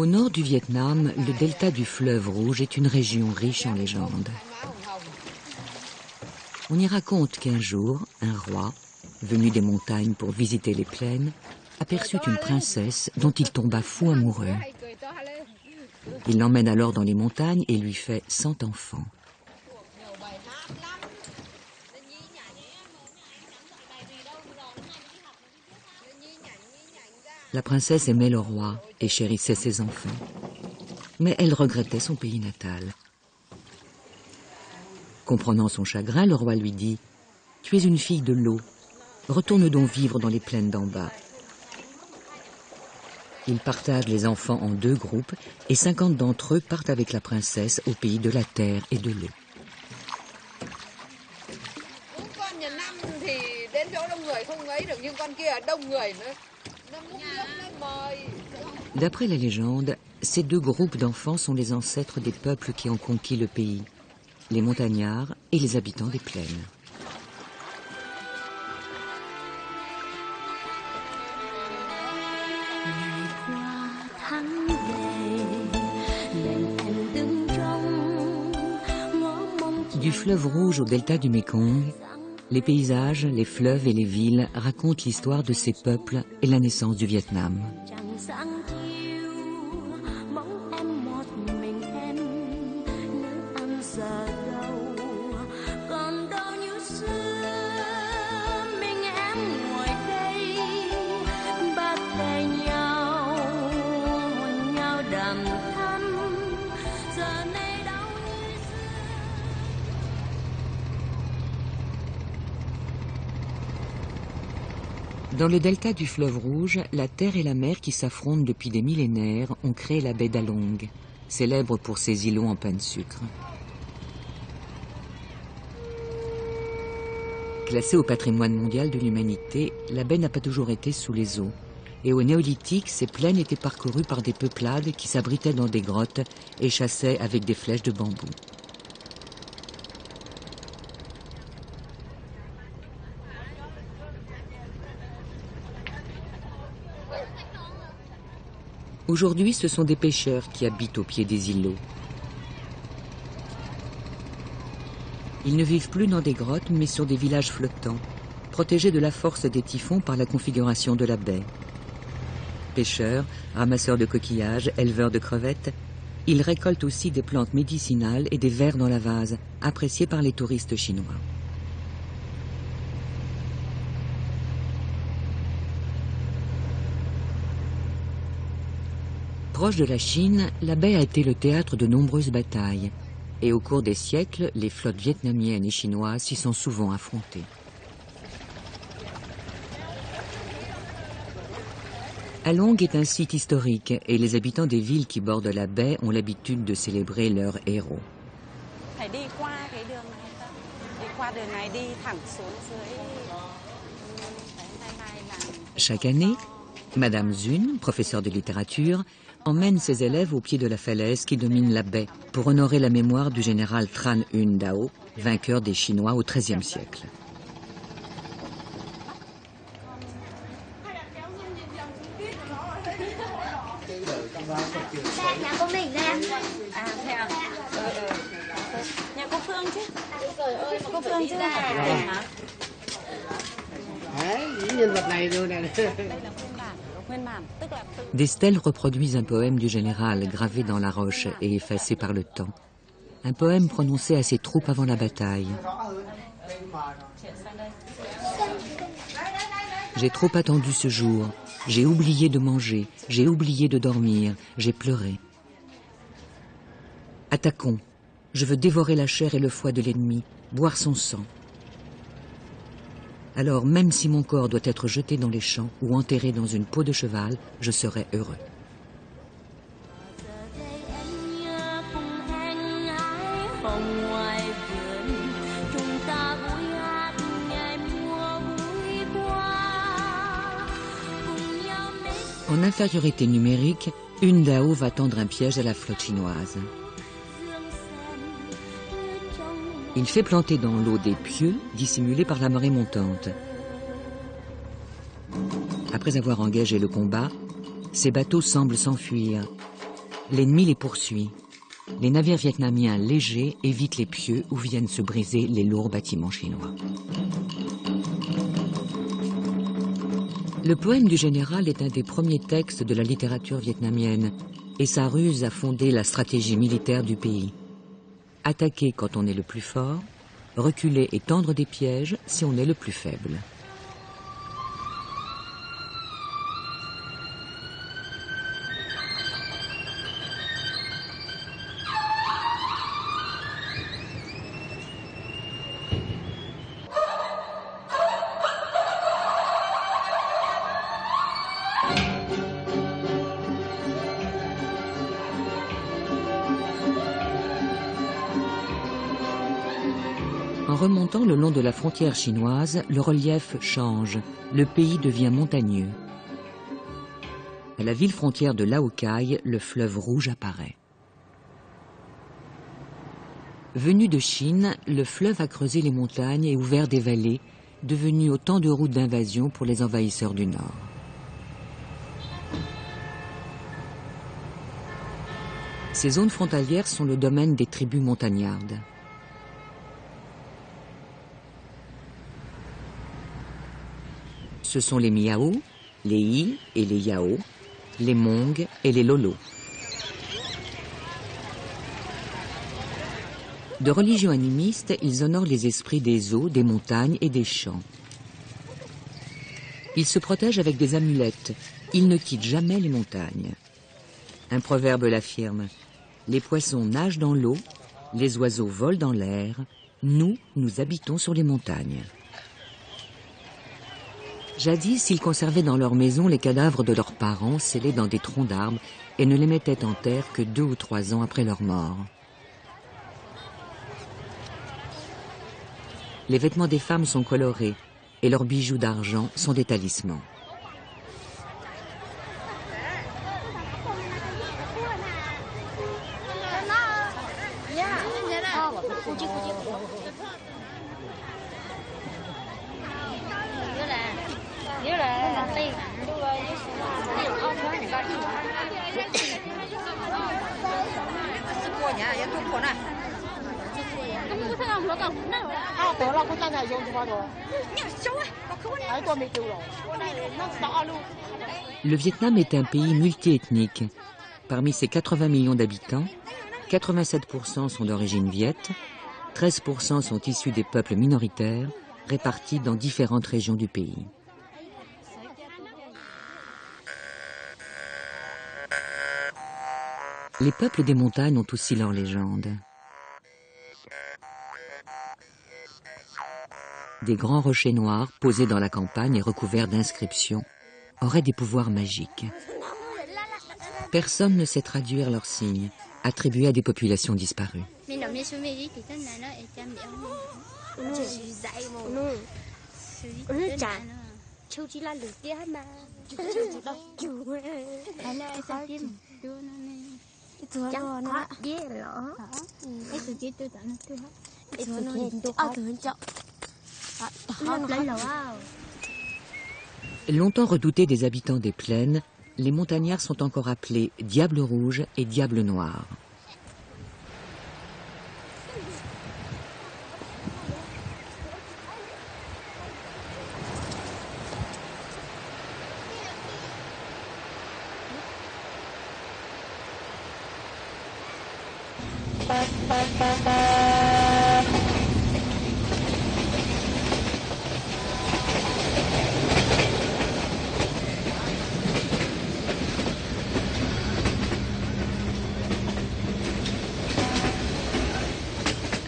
Au nord du Vietnam, le delta du fleuve Rouge est une région riche en légendes. On y raconte qu'un jour, un roi, venu des montagnes pour visiter les plaines, aperçut une princesse dont il tomba fou amoureux. Il l'emmène alors dans les montagnes et lui fait 100 enfants. La princesse aimait le roi et chérissait ses enfants. Mais elle regrettait son pays natal. Comprenant son chagrin, le roi lui dit « Tu es une fille de l'eau, retourne donc vivre dans les plaines d'en bas. » Il partage les enfants en 2 groupes et 50 d'entre eux partent avec la princesse au pays de la terre et de l'eau. D'après la légende, ces 2 groupes d'enfants sont les ancêtres des peuples qui ont conquis le pays, les montagnards et les habitants des plaines. Du fleuve Rouge au delta du Mékong, les paysages, les fleuves et les villes racontent l'histoire de ces peuples et la naissance du Vietnam. Dans le delta du fleuve Rouge, la terre et la mer qui s'affrontent depuis des millénaires ont créé la baie d'Along, célèbre pour ses îlots en pain de sucre. Classée au patrimoine mondial de l'humanité, la baie n'a pas toujours été sous les eaux. Et au néolithique, ces plaines étaient parcourues par des peuplades qui s'abritaient dans des grottes et chassaient avec des flèches de bambou. Aujourd'hui, ce sont des pêcheurs qui habitent au pied des îlots. Ils ne vivent plus dans des grottes, mais sur des villages flottants, protégés de la force des typhons par la configuration de la baie. Pêcheurs, ramasseurs de coquillages, éleveurs de crevettes, ils récoltent aussi des plantes médicinales et des vers dans la vase, appréciés par les touristes chinois. Proche de la Chine, la baie a été le théâtre de nombreuses batailles. Et au cours des siècles, les flottes vietnamiennes et chinoises s'y sont souvent affrontées. Along est un site historique et les habitants des villes qui bordent la baie ont l'habitude de célébrer leurs héros. Chaque année, Madame Zun, professeure de littérature, emmène ses élèves au pied de la falaise qui domine la baie pour honorer la mémoire du général Tran Un Dao, vainqueur des Chinois au XIIIe siècle. Des stèles reproduisent un poème du général gravé dans la roche et effacé par le temps. Un poème prononcé à ses troupes avant la bataille. J'ai trop attendu ce jour, j'ai oublié de manger, j'ai oublié de dormir, j'ai pleuré. Attaquons, je veux dévorer la chair et le foie de l'ennemi, boire son sang. Alors, même si mon corps doit être jeté dans les champs ou enterré dans une peau de cheval, je serai heureux. En infériorité numérique, Un Dao va tendre un piège à la flotte chinoise. Il fait planter dans l'eau des pieux dissimulés par la marée montante. Après avoir engagé le combat, ces bateaux semblent s'enfuir L'ennemi les poursuit. Les navires vietnamiens légers évitent les pieux où viennent se briser les lourds bâtiments chinois. Le poème du général est un des premiers textes de la littérature vietnamienne et sa ruse a fondé la stratégie militaire du pays. Attaquer quand on est le plus fort, reculer et tendre des pièges si on est le plus faible. En remontant le long de la frontière chinoise, le relief change. Le pays devient montagneux. À la ville frontière de Lao Cai, le fleuve Rouge apparaît. Venu de Chine, le fleuve a creusé les montagnes et ouvert des vallées, devenues autant de routes d'invasion pour les envahisseurs du Nord. Ces zones frontalières sont le domaine des tribus montagnardes. Ce sont les Miao, les Yi et les Yao, les Hmong et les Lolo. De religion animiste, ils honorent les esprits des eaux, des montagnes et des champs. Ils se protègent avec des amulettes. Ils ne quittent jamais les montagnes. Un proverbe l'affirme. Les poissons nagent dans l'eau, les oiseaux volent dans l'air. Nous, nous habitons sur les montagnes. Jadis, ils conservaient dans leur maison les cadavres de leurs parents scellés dans des troncs d'arbres et ne les mettaient en terre que 2 ou 3 ans après leur mort. Les vêtements des femmes sont colorés et leurs bijoux d'argent sont des talismans. Le Vietnam est un pays multiethnique. Parmi ses 80 millions d'habitants, 87% sont d'origine viette, 13% sont issus des peuples minoritaires, répartis dans différentes régions du pays. Les peuples des montagnes ont aussi leur légende. Des grands rochers noirs posés dans la campagne et recouverts d'inscriptions auraient des pouvoirs magiques. Personne ne sait traduire leurs signes, attribués à des populations disparues. Longtemps redoutés des habitants des plaines, les montagnards sont encore appelés Diables rouges et Diables noirs.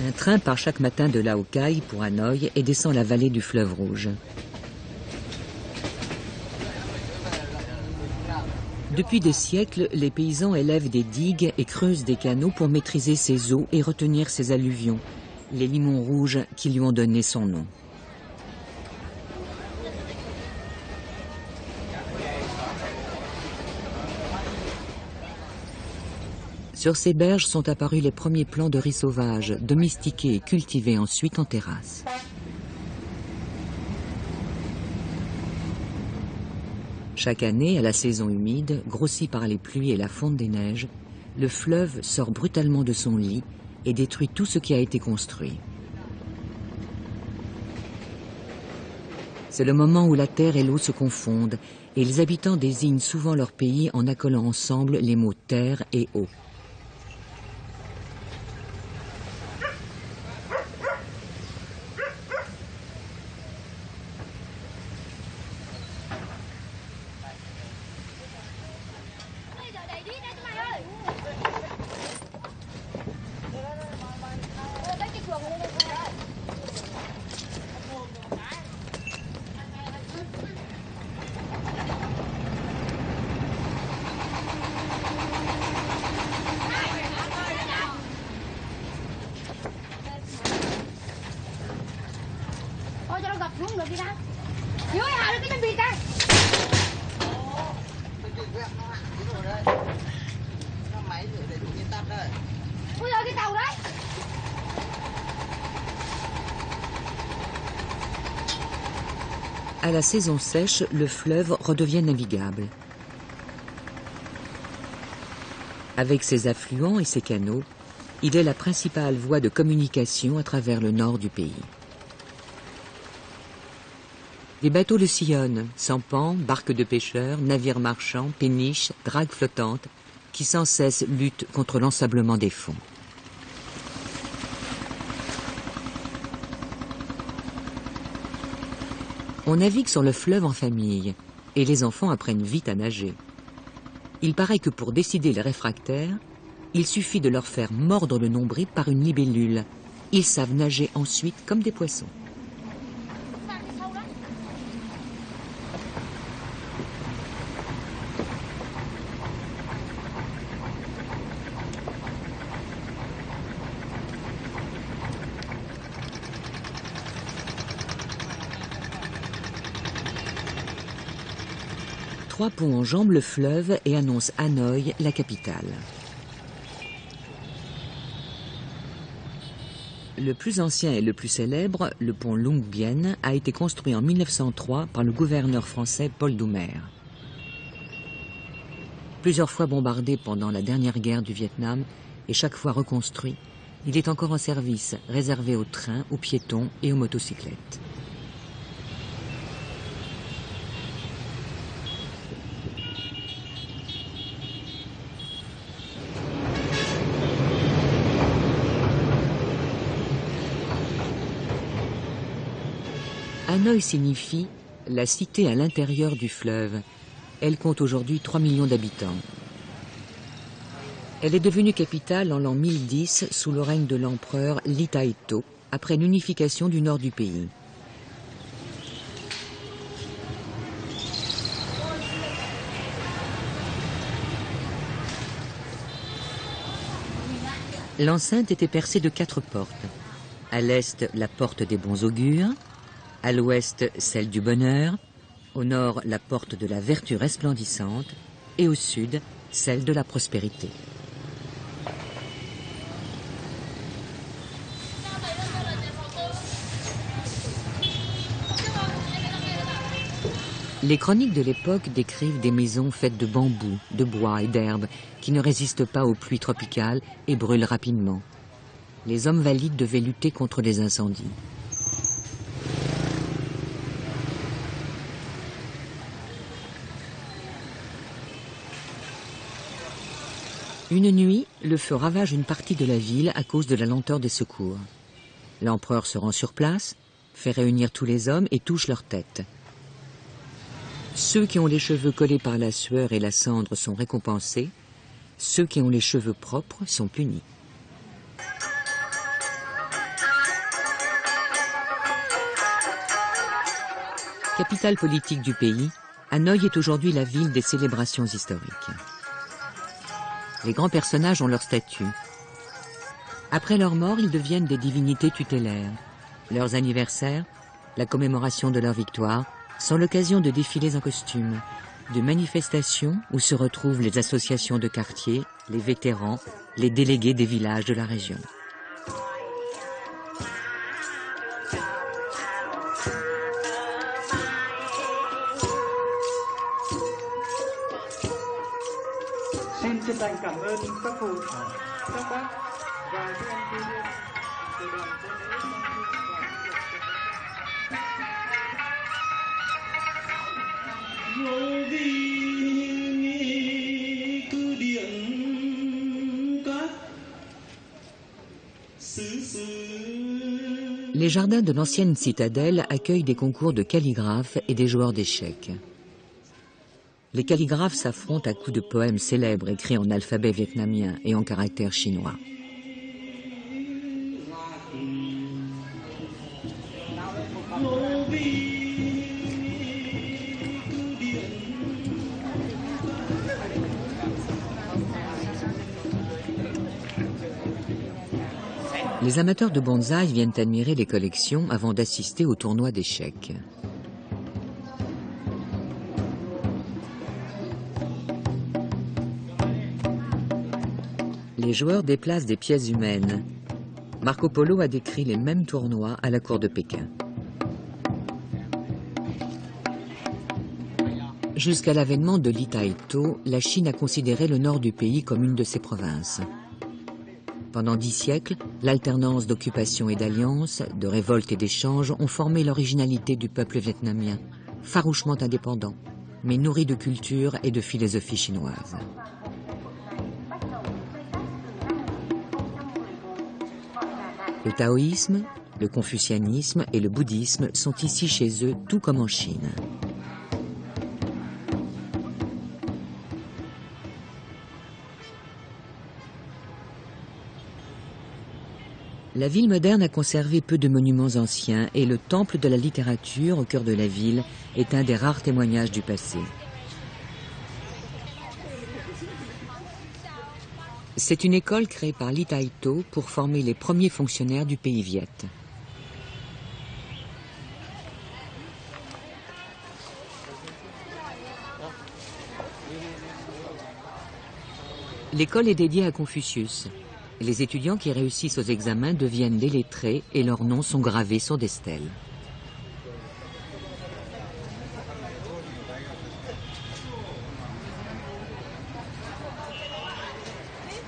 Un train part chaque matin de Lao Cai pour Hanoï et descend la vallée du fleuve Rouge. Depuis des siècles, les paysans élèvent des digues et creusent des canaux pour maîtriser ses eaux et retenir ses alluvions, les limons rouges qui lui ont donné son nom. Sur ces berges sont apparus les premiers plants de riz sauvage, domestiqués et cultivés ensuite en terrasse. Chaque année, à la saison humide, grossie par les pluies et la fonte des neiges, le fleuve sort brutalement de son lit et détruit tout ce qui a été construit. C'est le moment où la terre et l'eau se confondent et les habitants désignent souvent leur pays en accolant ensemble les mots terre et eau. À la saison sèche, le fleuve redevient navigable. Avec ses affluents et ses canaux, il est la principale voie de communication à travers le nord du pays. Des bateaux le sillonnent, sampans, barques de pêcheurs, navires marchands, péniches, dragues flottantes, qui sans cesse luttent contre l'ensablement des fonds. On navigue sur le fleuve en famille, et les enfants apprennent vite à nager. Il paraît que pour décider les réfractaires, il suffit de leur faire mordre le nombril par une libellule. Ils savent nager ensuite comme des poissons. Trois ponts enjambent le fleuve et annoncent Hanoï, la capitale. Le plus ancien et le plus célèbre, le pont Long Bien, a été construit en 1903 par le gouverneur français Paul Doumer. Plusieurs fois bombardé pendant la dernière guerre du Vietnam et chaque fois reconstruit, il est encore en service, réservé aux trains, aux piétons et aux motocyclettes. Hanoï signifie « la cité à l'intérieur du fleuve ». Elle compte aujourd'hui 3 millions d'habitants. Elle est devenue capitale en l'an 1010 sous le règne de l'empereur Ly Taetto, après l'unification du nord du pays. L'enceinte était percée de 4 portes. À l'est, la porte des bons augures. À l'ouest, celle du bonheur, au nord, la porte de la vertu resplendissante, et au sud, celle de la prospérité. Les chroniques de l'époque décrivent des maisons faites de bambou, de bois et d'herbes qui ne résistent pas aux pluies tropicales et brûlent rapidement. Les hommes valides devaient lutter contre les incendies. Une nuit, le feu ravage une partie de la ville à cause de la lenteur des secours. L'empereur se rend sur place, fait réunir tous les hommes et touche leur tête. Ceux qui ont les cheveux collés par la sueur et la cendre sont récompensés, ceux qui ont les cheveux propres sont punis. Capitale politique du pays, Hanoï est aujourd'hui la ville des célébrations historiques. Les grands personnages ont leur statut. Après leur mort, ils deviennent des divinités tutélaires. Leurs anniversaires, la commémoration de leur victoire, sont l'occasion de défilés en costume, de manifestations où se retrouvent les associations de quartier, les vétérans, les délégués des villages de la région. Xin chân thành cảm ơn Les jardins de l'ancienne citadelle accueillent des concours de calligraphes et des joueurs d'échecs. Les calligraphes s'affrontent à coups de poèmes célèbres écrits en alphabet vietnamien et en caractères chinois. Les amateurs de bonsaï viennent admirer les collections avant d'assister au tournoi d'échecs. Les joueurs déplacent des pièces humaines. Marco Polo a décrit les mêmes tournois à la cour de Pékin. Jusqu'à l'avènement de Li Taito, la Chine a considéré le nord du pays comme une de ses provinces. Pendant 10 siècles, l'alternance d'occupation et d'alliance, de révolte et d'échange ont formé l'originalité du peuple vietnamien, farouchement indépendant, mais nourri de culture et de philosophie chinoise. Le taoïsme, le confucianisme et le bouddhisme sont ici chez eux, tout comme en Chine. La ville moderne a conservé peu de monuments anciens et le temple de la littérature au cœur de la ville est un des rares témoignages du passé. C'est une école créée par Li Taito pour former les premiers fonctionnaires du pays viet. L'école est dédiée à Confucius. Les étudiants qui réussissent aux examens deviennent des lettrés et leurs noms sont gravés sur des stèles.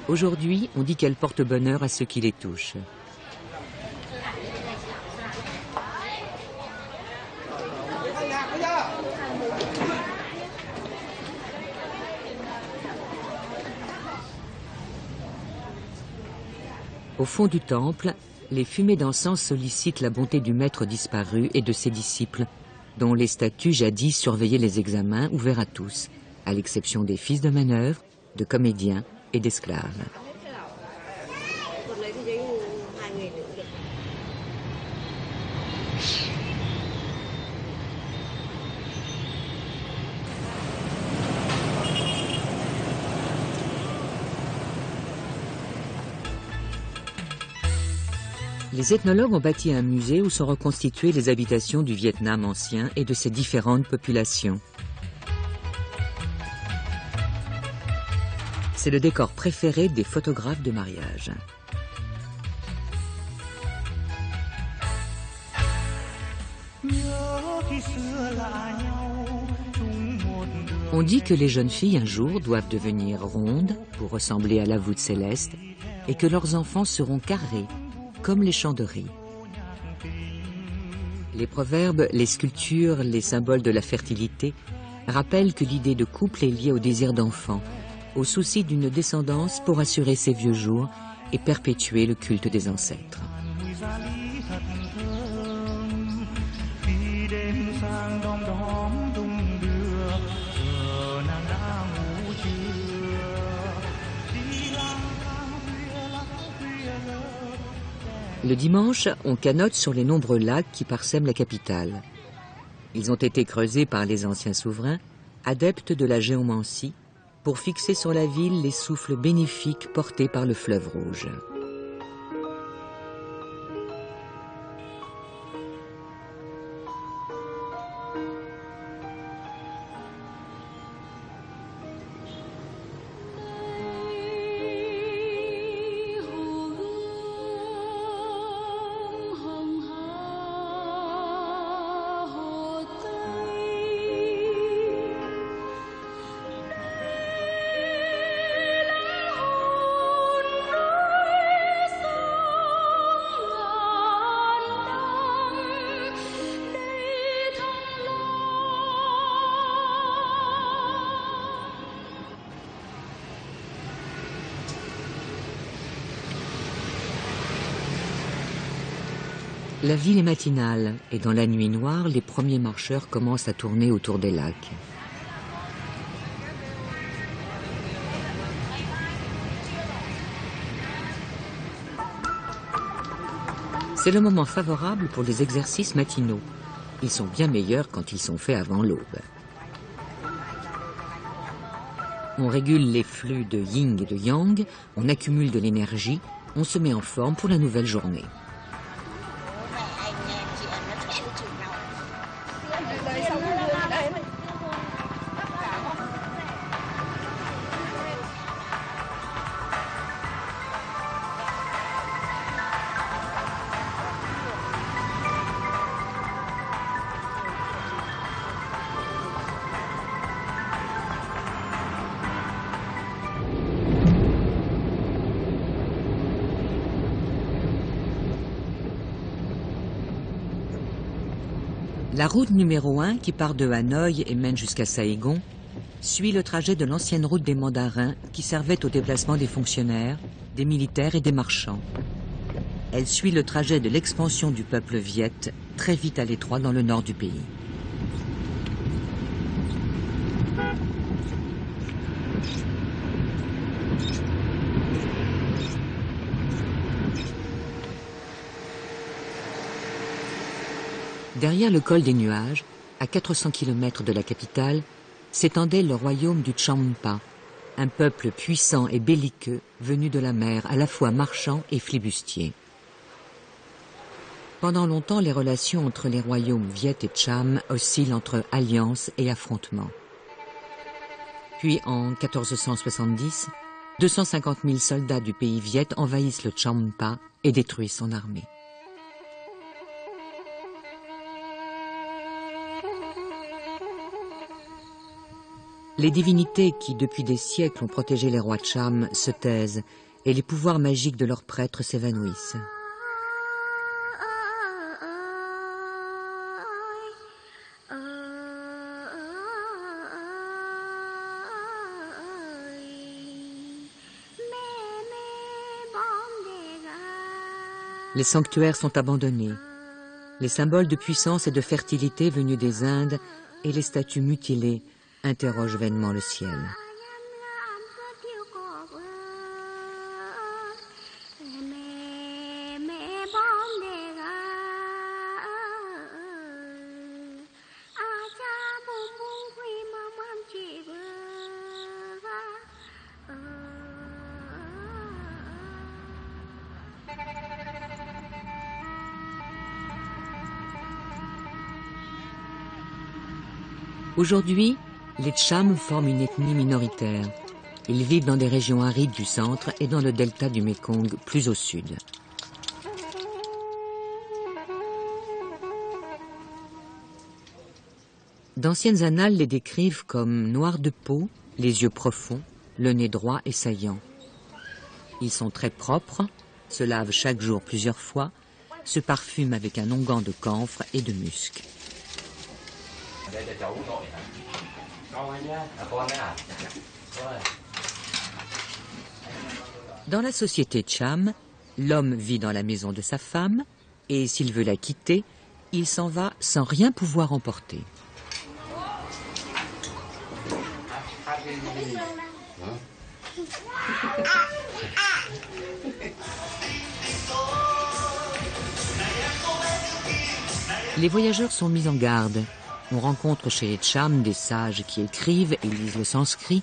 Aujourd'hui, on dit qu'elles portent bonheur à ceux qui les touchent. Au fond du temple, les fumées d'encens sollicitent la bonté du maître disparu et de ses disciples, dont les statues jadis surveillaient les examens ouverts à tous, à l'exception des fils de manœuvre, de comédiens et d'esclaves. Les ethnologues ont bâti un musée où sont reconstituées les habitations du Vietnam ancien et de ses différentes populations. C'est le décor préféré des photographes de mariage. On dit que les jeunes filles un jour doivent devenir rondes pour ressembler à la voûte céleste et que leurs enfants seront carrés comme les champs de riz. Les proverbes, les sculptures, les symboles de la fertilité rappellent que l'idée de couple est liée au désir d'enfant, au souci d'une descendance pour assurer ses vieux jours et perpétuer le culte des ancêtres. Le dimanche, on canote sur les nombreux lacs qui parsèment la capitale. Ils ont été creusés par les anciens souverains, adeptes de la géomancie, pour fixer sur la ville les souffles bénéfiques portés par le fleuve Rouge. La ville est matinale et dans la nuit noire, les premiers marcheurs commencent à tourner autour des lacs. C'est le moment favorable pour les exercices matinaux. Ils sont bien meilleurs quand ils sont faits avant l'aube. On régule les flux de yin et de yang, on accumule de l'énergie, on se met en forme pour la nouvelle journée. La route numéro 1, qui part de Hanoï et mène jusqu'à Saïgon, suit le trajet de l'ancienne route des mandarins qui servait au déplacement des fonctionnaires, des militaires et des marchands. Elle suit le trajet de l'expansion du peuple viet, très vite à l'étroit dans le nord du pays. Derrière le col des nuages, à 400 km de la capitale, s'étendait le royaume du Champa, un peuple puissant et belliqueux venu de la mer, à la fois marchand et flibustier. Pendant longtemps, les relations entre les royaumes Viet et Cham oscillent entre alliance et affrontement. Puis, en 1470, 250 000 soldats du pays Viet envahissent le Champa et détruisent son armée. Les divinités qui, depuis des siècles, ont protégé les rois Cham se taisent et les pouvoirs magiques de leurs prêtres s'évanouissent. Les sanctuaires sont abandonnés. Les symboles de puissance et de fertilité venus des Indes et les statues mutilées interrogent vainement le ciel. Aujourd'hui, les Cham forment une ethnie minoritaire. Ils vivent dans des régions arides du centre et dans le delta du Mékong, plus au sud. D'anciennes annales les décrivent comme noirs de peau, les yeux profonds, le nez droit et saillant. Ils sont très propres, se lavent chaque jour plusieurs fois, se parfument avec un onguent de camphre et de musc. Dans la société Cham, l'homme vit dans la maison de sa femme et s'il veut la quitter, il s'en va sans rien pouvoir emporter. Les voyageurs sont mis en garde. On rencontre chez les Cham des sages qui écrivent et lisent le sanskrit,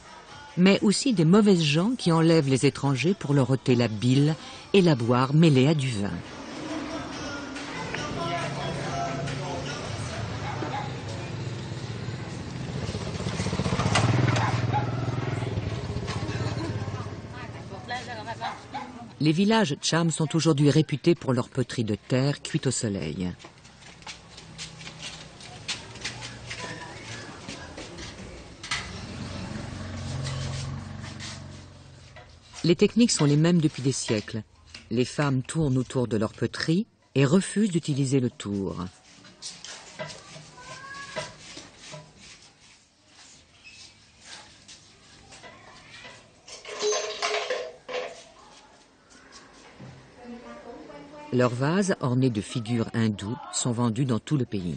mais aussi des mauvaises gens qui enlèvent les étrangers pour leur ôter la bile et la boire mêlée à du vin. Les villages Cham sont aujourd'hui réputés pour leur poterie de terre cuite au soleil. Les techniques sont les mêmes depuis des siècles. Les femmes tournent autour de leur poterie et refusent d'utiliser le tour. Leurs vases, ornés de figures hindoues, sont vendus dans tout le pays.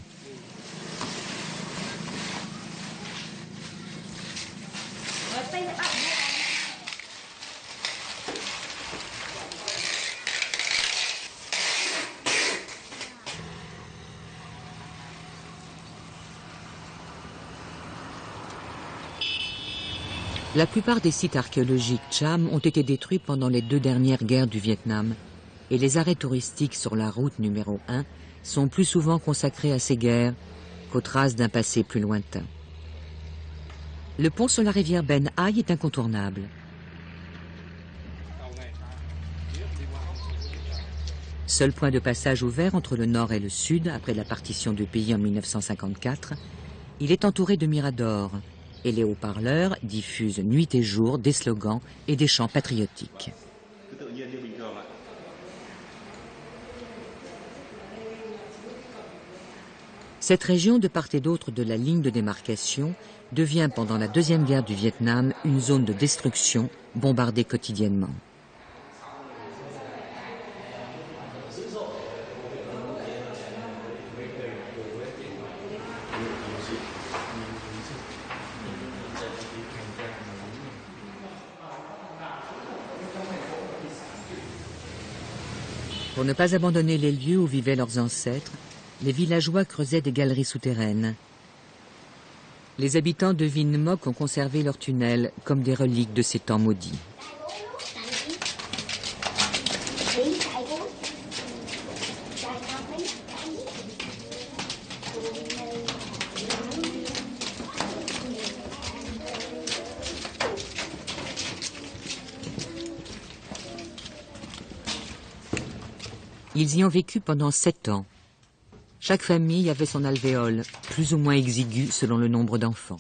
La plupart des sites archéologiques Cham ont été détruits pendant les 2 dernières guerres du Vietnam et les arrêts touristiques sur la route numéro 1 sont plus souvent consacrés à ces guerres qu'aux traces d'un passé plus lointain. Le pont sur la rivière Ben Hai est incontournable. Seul point de passage ouvert entre le nord et le sud après la partition du pays en 1954, il est entouré de miradors et les haut-parleurs diffusent nuit et jour des slogans et des chants patriotiques. Cette région, de part et d'autre de la ligne de démarcation, devient pendant la Deuxième Guerre du Vietnam une zone de destruction bombardée quotidiennement. Pour ne pas abandonner les lieux où vivaient leurs ancêtres, les villageois creusaient des galeries souterraines. Les habitants de Vinh Moc ont conservé leurs tunnels comme des reliques de ces temps maudits. Ils y ont vécu pendant 7 ans. Chaque famille avait son alvéole, plus ou moins exigu selon le nombre d'enfants.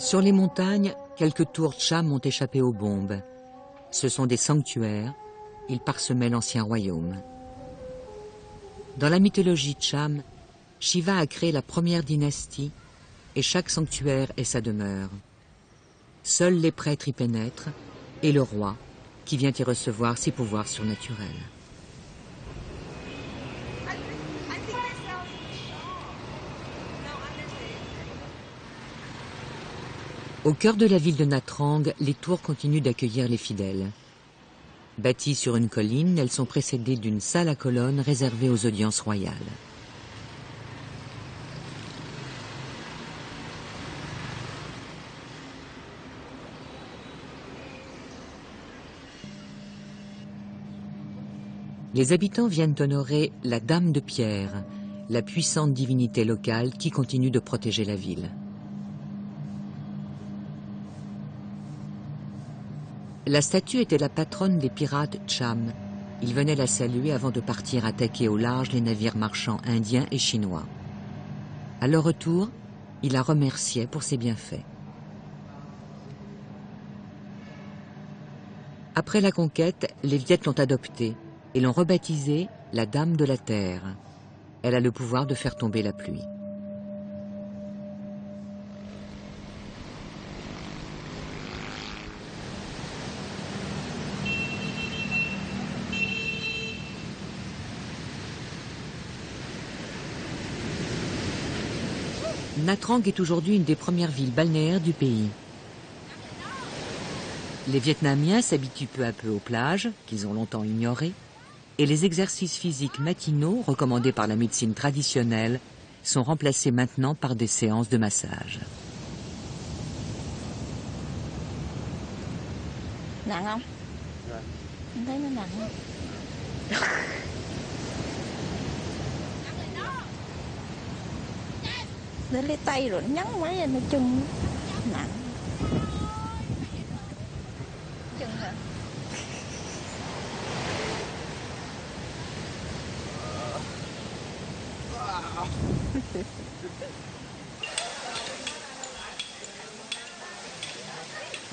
Sur les montagnes, quelques tours Cham ont échappé aux bombes. Ce sont des sanctuaires, ils parsemaient l'ancien royaume. Dans la mythologie Cham, Shiva a créé la première dynastie et chaque sanctuaire est sa demeure. Seuls les prêtres y pénètrent et le roi qui vient y recevoir ses pouvoirs surnaturels. Au cœur de la ville de Nha Trang, les tours continuent d'accueillir les fidèles. Bâties sur une colline, elles sont précédées d'une salle à colonnes réservée aux audiences royales. Les habitants viennent honorer la Dame de Pierre, la puissante divinité locale qui continue de protéger la ville. La statue était la patronne des pirates Cham. Ils venaient la saluer avant de partir attaquer au large les navires marchands indiens et chinois. À leur retour, ils la remerciaient pour ses bienfaits. Après la conquête, les Viettes l'ont adoptée et l'ont rebaptisée la Dame de la Terre. Elle a le pouvoir de faire tomber la pluie. Nha Trang est aujourd'hui une des premières villes balnéaires du pays. Les Vietnamiens s'habituent peu à peu aux plages, qu'ils ont longtemps ignorées, et les exercices physiques matinaux, recommandés par la médecine traditionnelle, sont remplacés maintenant par des séances de massage. Nặng không? Em thấy nó nặng. Để lấy tay rồi nhấn máy nó chân nặng. Chân hả?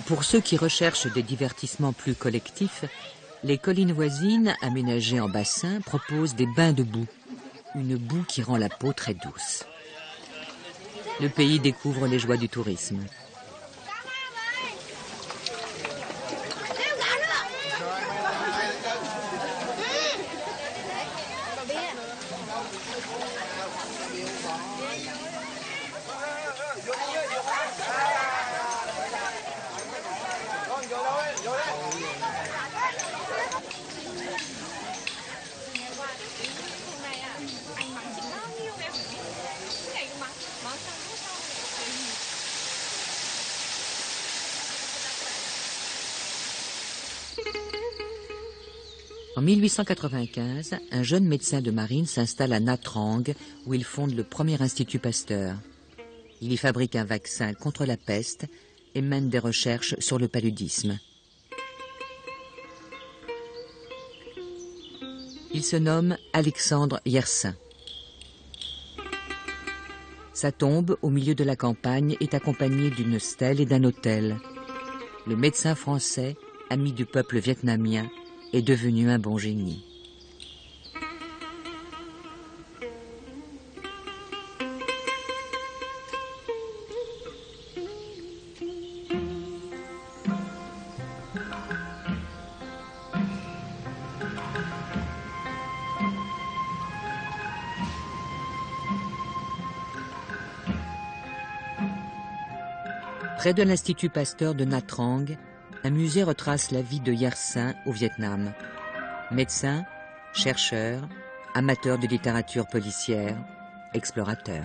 Pour ceux qui recherchent des divertissements plus collectifs, les collines voisines, aménagées en bassin, proposent des bains de boue. Une boue qui rend la peau très douce. Le pays découvre les joies du tourisme. En 1895, un jeune médecin de marine s'installe à Nha Trang, où il fonde le premier institut Pasteur. Il y fabrique un vaccin contre la peste et mène des recherches sur le paludisme. Il se nomme Alexandre Yersin. Sa tombe, au milieu de la campagne, est accompagnée d'une stèle et d'un autel. Le médecin français, ami du peuple vietnamien, est devenu un bon génie. Près de l'Institut Pasteur de Nha Trang, un musée retrace la vie de Yersin au Vietnam. Médecin, chercheur, amateur de littérature policière, explorateur.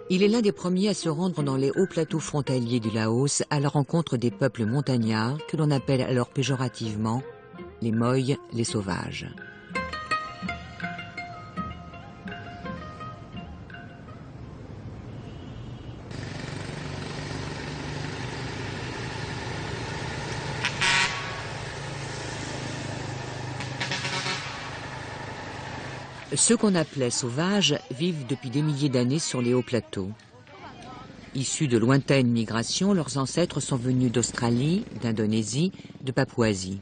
Il est l'un des premiers à se rendre dans les hauts plateaux frontaliers du Laos à la rencontre des peuples montagnards que l'on appelle alors péjorativement les Moy, les sauvages. Ceux qu'on appelait sauvages vivent depuis des milliers d'années sur les hauts plateaux. Issus de lointaines migrations, leurs ancêtres sont venus d'Australie, d'Indonésie, de Papouasie.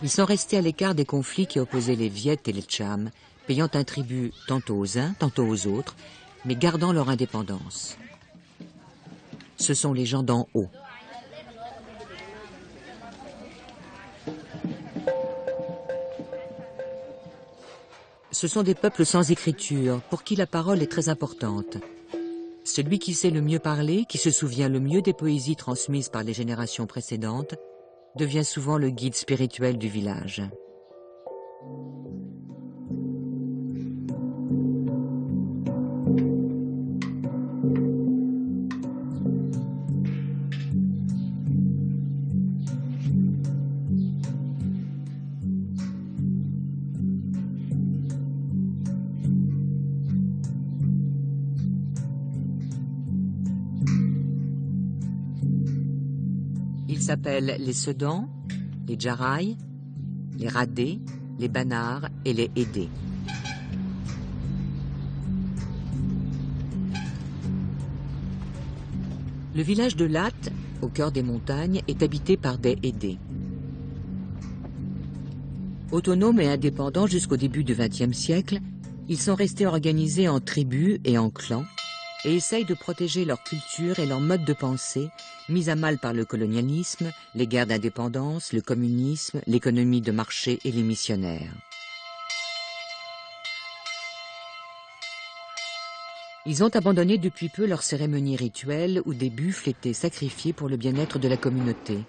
Ils sont restés à l'écart des conflits qui opposaient les Viet et les Cham, payant un tribut tantôt aux uns, tantôt aux autres, mais gardant leur indépendance. Ce sont les gens d'en haut. Ce sont des peuples sans écriture, pour qui la parole est très importante. Celui qui sait le mieux parler, qui se souvient le mieux des poésies transmises par les générations précédentes, devient souvent le guide spirituel du village. Ils s'appellent les Sedans, les Djarai, les Radés, les Banars et les Aidés. Le village de Lat, au cœur des montagnes, est habité par des Aidés. Autonomes et indépendants jusqu'au début du XXe siècle, ils sont restés organisés en tribus et en clans et essayent de protéger leur culture et leur mode de pensée, mis à mal par le colonialisme, les guerres d'indépendance, le communisme, l'économie de marché et les missionnaires. Ils ont abandonné depuis peu leurs cérémonies rituelles où des buffles étaient sacrifiés pour le bien-être de la communauté.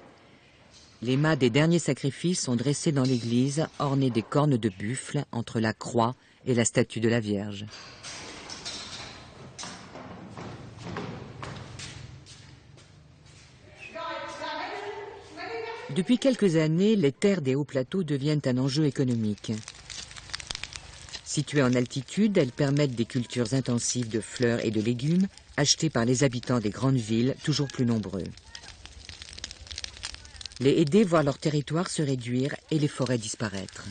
Les mâts des derniers sacrifices sont dressés dans l'église, ornés des cornes de buffle entre la croix et la statue de la Vierge. Depuis quelques années, les terres des hauts plateaux deviennent un enjeu économique. Situées en altitude, elles permettent des cultures intensives de fleurs et de légumes achetés par les habitants des grandes villes, toujours plus nombreux. Les Hédés voient leur territoire se réduire et les forêts disparaître.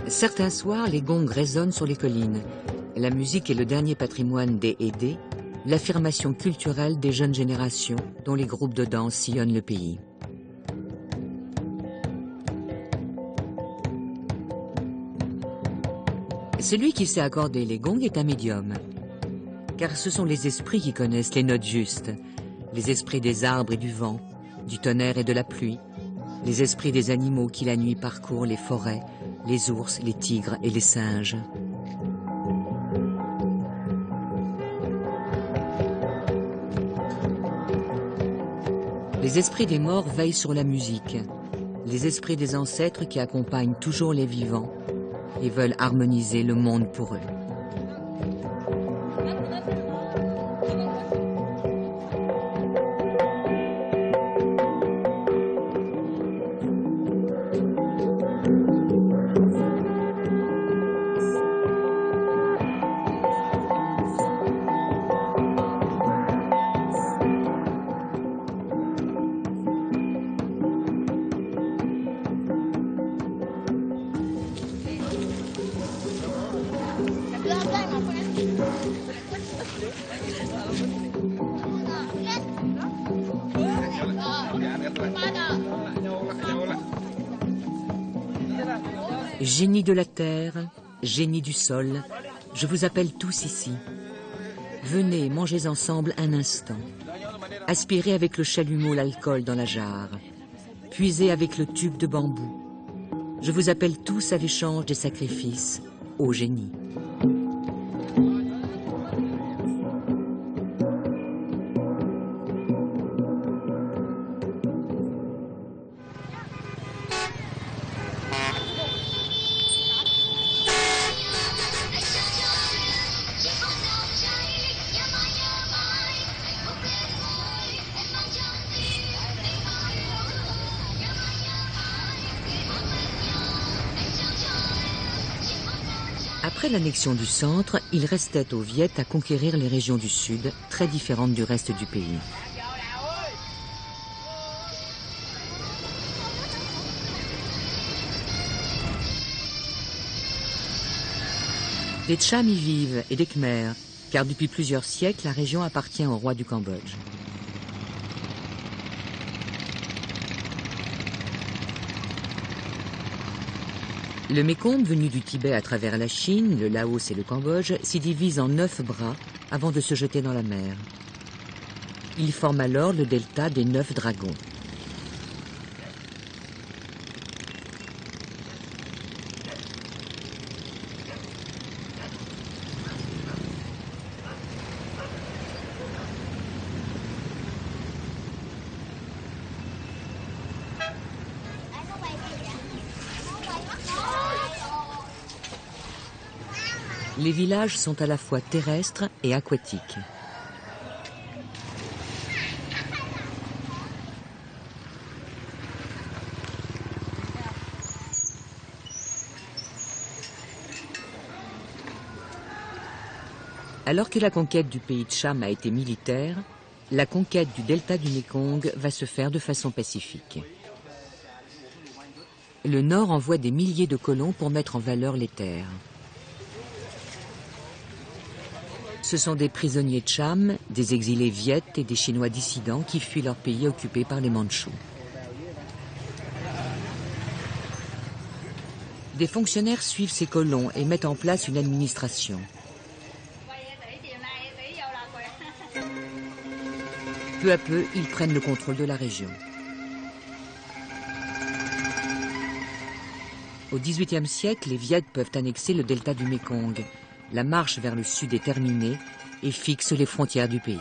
Certains soirs, les gongs résonnent sur les collines. La musique est le dernier patrimoine des Hédés, l'affirmation culturelle des jeunes générations dont les groupes de danse sillonnent le pays. Celui qui sait accorder les gongs est un médium, car ce sont les esprits qui connaissent les notes justes, les esprits des arbres et du vent, du tonnerre et de la pluie, les esprits des animaux qui la nuit parcourent les forêts, les ours, les tigres et les singes. Les esprits des morts veillent sur la musique, les esprits des ancêtres qui accompagnent toujours les vivants et veulent harmoniser le monde pour eux. Génie de la terre, génie du sol, je vous appelle tous ici. Venez, mangez ensemble un instant. Aspirez avec le chalumeau l'alcool dans la jarre. Puisez avec le tube de bambou. Je vous appelle tous à l'échange des sacrifices, ô génie. Après l'annexion du centre, il restait aux Viet à conquérir les régions du sud, très différentes du reste du pays. Des Cham y vivent et des Khmers, car depuis plusieurs siècles, la région appartient au roi du Cambodge. Le Mékong, venu du Tibet à travers la Chine, le Laos et le Cambodge, s'y divise en 9 bras avant de se jeter dans la mer. Il forme alors le delta des 9 dragons. Les villages sont à la fois terrestres et aquatiques. Alors que la conquête du pays de Cham a été militaire, la conquête du delta du Mékong va se faire de façon pacifique. Le Nord envoie des milliers de colons pour mettre en valeur les terres. Ce sont des prisonniers Cham, des exilés Viet et des Chinois dissidents qui fuient leur pays occupé par les Mandchous. Des fonctionnaires suivent ces colons et mettent en place une administration. Peu à peu, ils prennent le contrôle de la région. Au XVIIIe siècle, les Viet peuvent annexer le delta du Mékong. La marche vers le sud est terminée et fixe les frontières du pays.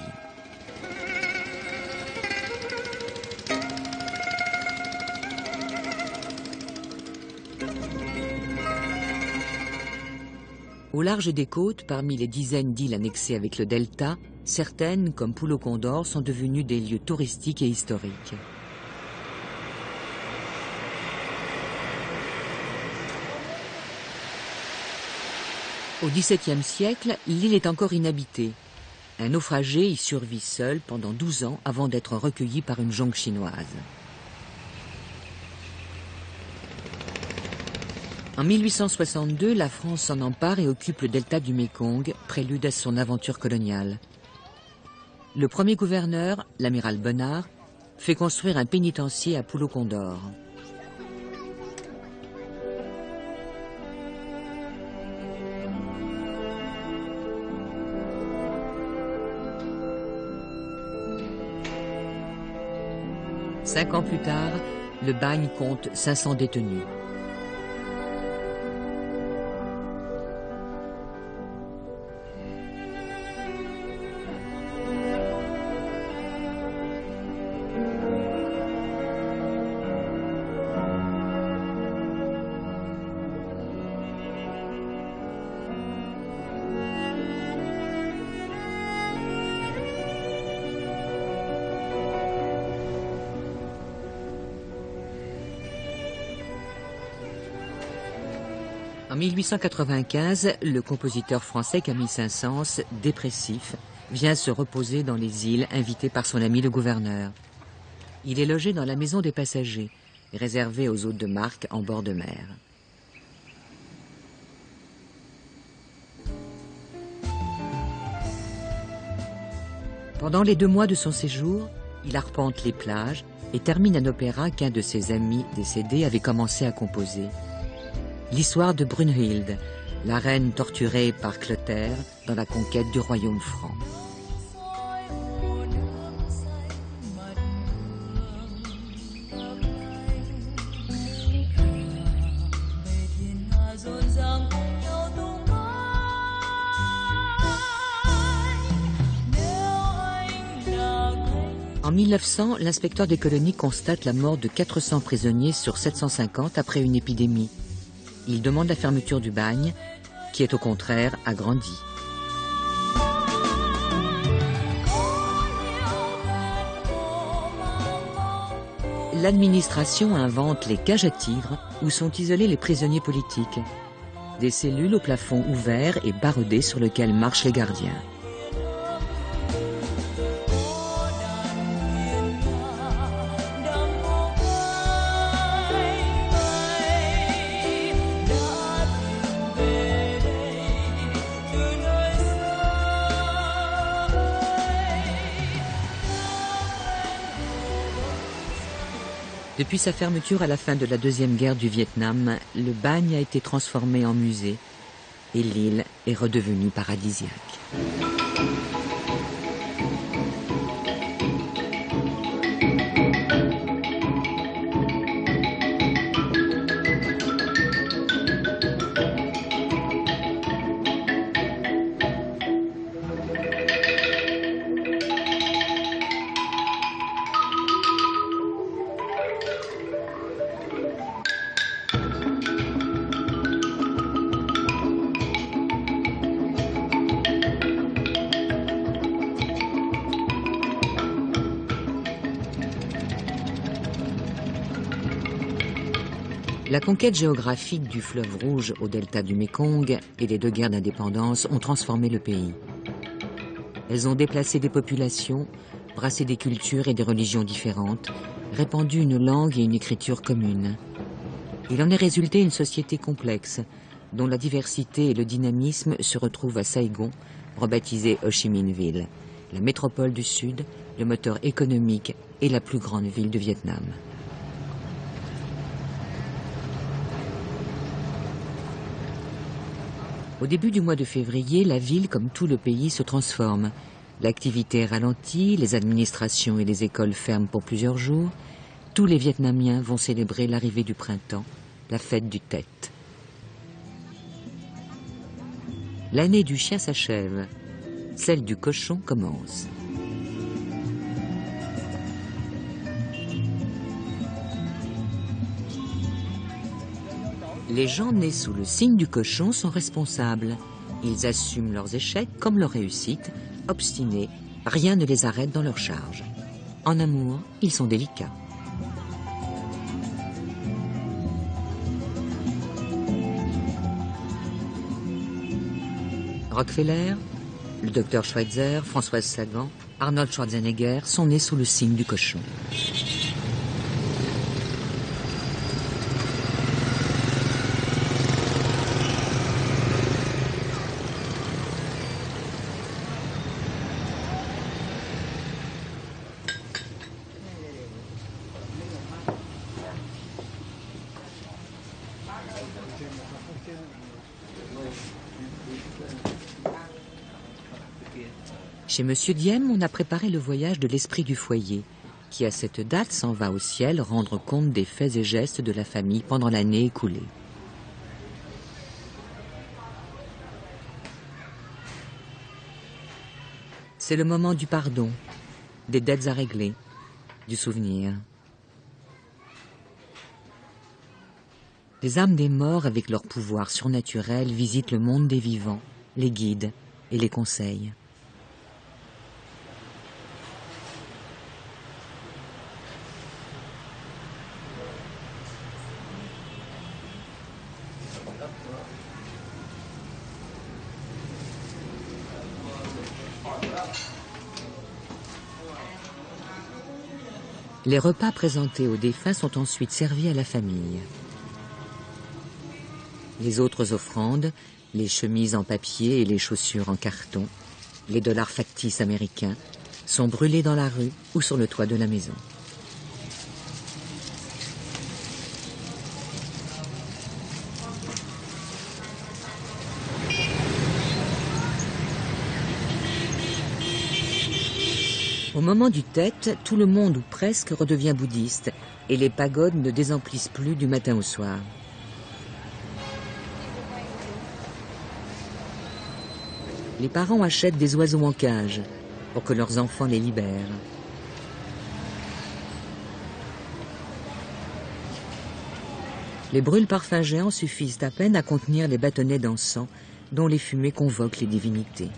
Au large des côtes, parmi les dizaines d'îles annexées avec le delta, certaines, comme Pulo Condor, sont devenues des lieux touristiques et historiques. Au XVIIe siècle, l'île est encore inhabitée. Un naufragé y survit seul pendant 12 ans avant d'être recueilli par une jonque chinoise. En 1862, la France s'en empare et occupe le delta du Mékong, prélude à son aventure coloniale. Le premier gouverneur, l'amiral Bonnard, fait construire un pénitencier à Pulo Condor. Cinq ans plus tard, le bagne compte 500 détenus. En 1895, le compositeur français Camille Saint-Saëns, dépressif, vient se reposer dans les îles, invité par son ami le gouverneur. Il est logé dans la maison des passagers, réservée aux hôtes de marque en bord de mer. Pendant les 2 mois de son séjour, il arpente les plages et termine un opéra qu'un de ses amis décédés avait commencé à composer. L'histoire de Brunhilde, la reine torturée par Clotaire dans la conquête du royaume franc. En 1900, l'inspecteur des colonies constate la mort de 400 prisonniers sur 750 après une épidémie. Il demande la fermeture du bagne, qui est au contraire agrandi. L'administration invente les cages à tigres où sont isolés les prisonniers politiques. Des cellules au plafond ouvert et barodé sur lesquelles marchent les gardiens. Depuis sa fermeture à la fin de la Deuxième Guerre du Vietnam, le bagne a été transformé en musée et l'île est redevenue paradisiaque. La conquête géographique du fleuve Rouge au delta du Mékong et les 2 guerres d'indépendance ont transformé le pays. Elles ont déplacé des populations, brassé des cultures et des religions différentes, répandu une langue et une écriture communes. Il en est résulté une société complexe, dont la diversité et le dynamisme se retrouvent à Saigon, rebaptisée Ho Chi Minh Ville, la métropole du Sud, le moteur économique et la plus grande ville du Vietnam. Au début du mois de février, la ville, comme tout le pays, se transforme. L'activité ralentit, les administrations et les écoles ferment pour plusieurs jours. Tous les Vietnamiens vont célébrer l'arrivée du printemps, la fête du Tet. L'année du chien s'achève, celle du cochon commence. Les gens nés sous le signe du cochon sont responsables. Ils assument leurs échecs comme leurs réussites, obstinés, rien ne les arrête dans leur charge. En amour, ils sont délicats. Rockefeller, le docteur Schweitzer, Françoise Sagan, Arnold Schwarzenegger sont nés sous le signe du cochon. Chez Monsieur Diem, on a préparé le voyage de l'esprit du foyer, qui à cette date s'en va au ciel rendre compte des faits et gestes de la famille pendant l'année écoulée. C'est le moment du pardon, des dettes à régler, du souvenir. Les âmes des morts, avec leur pouvoir surnaturel, visitent le monde des vivants, les guident et les conseillent. Les repas présentés aux défunts sont ensuite servis à la famille. Les autres offrandes, les chemises en papier et les chaussures en carton, les dollars factices américains, sont brûlés dans la rue ou sur le toit de la maison. Au moment du Tet, tout le monde ou presque redevient bouddhiste et les pagodes ne désemplissent plus du matin au soir. Les parents achètent des oiseaux en cage pour que leurs enfants les libèrent. Les brûle-parfums géants suffisent à peine à contenir les bâtonnets d'encens dont les fumées convoquent les divinités.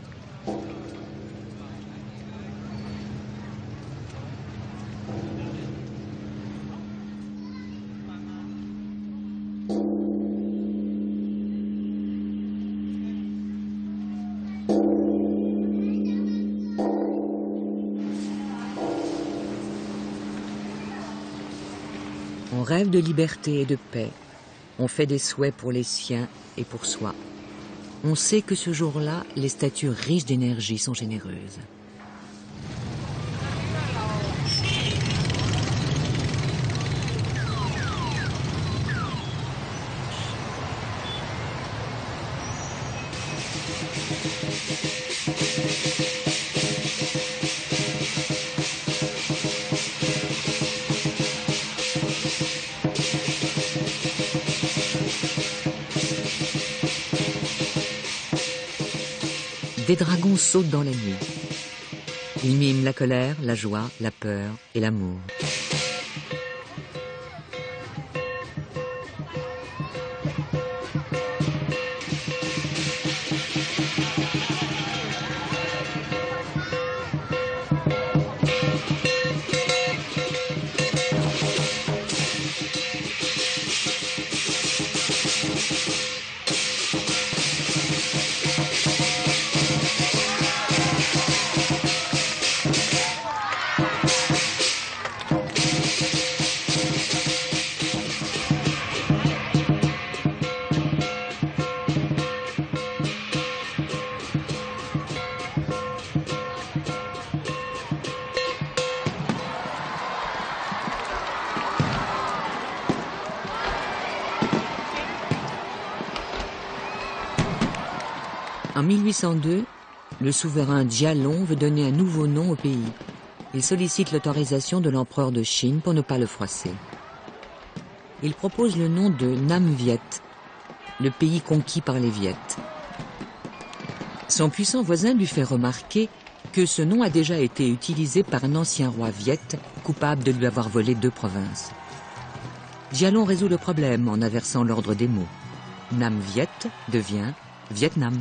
On rêve de liberté et de paix. On fait des souhaits pour les siens et pour soi. On sait que ce jour-là, les statues riches d'énergie sont généreuses. Des dragons sautent dans la nuit. Ils miment la colère, la joie, la peur et l'amour. En 1802, le souverain Jialong veut donner un nouveau nom au pays. Il sollicite l'autorisation de l'empereur de Chine pour ne pas le froisser. Il propose le nom de Nam Viet, le pays conquis par les Viet. Son puissant voisin lui fait remarquer que ce nom a déjà été utilisé par un ancien roi Viet, coupable de lui avoir volé 2 provinces. Jialong résout le problème en inversant l'ordre des mots. Nam Viet devient Vietnam.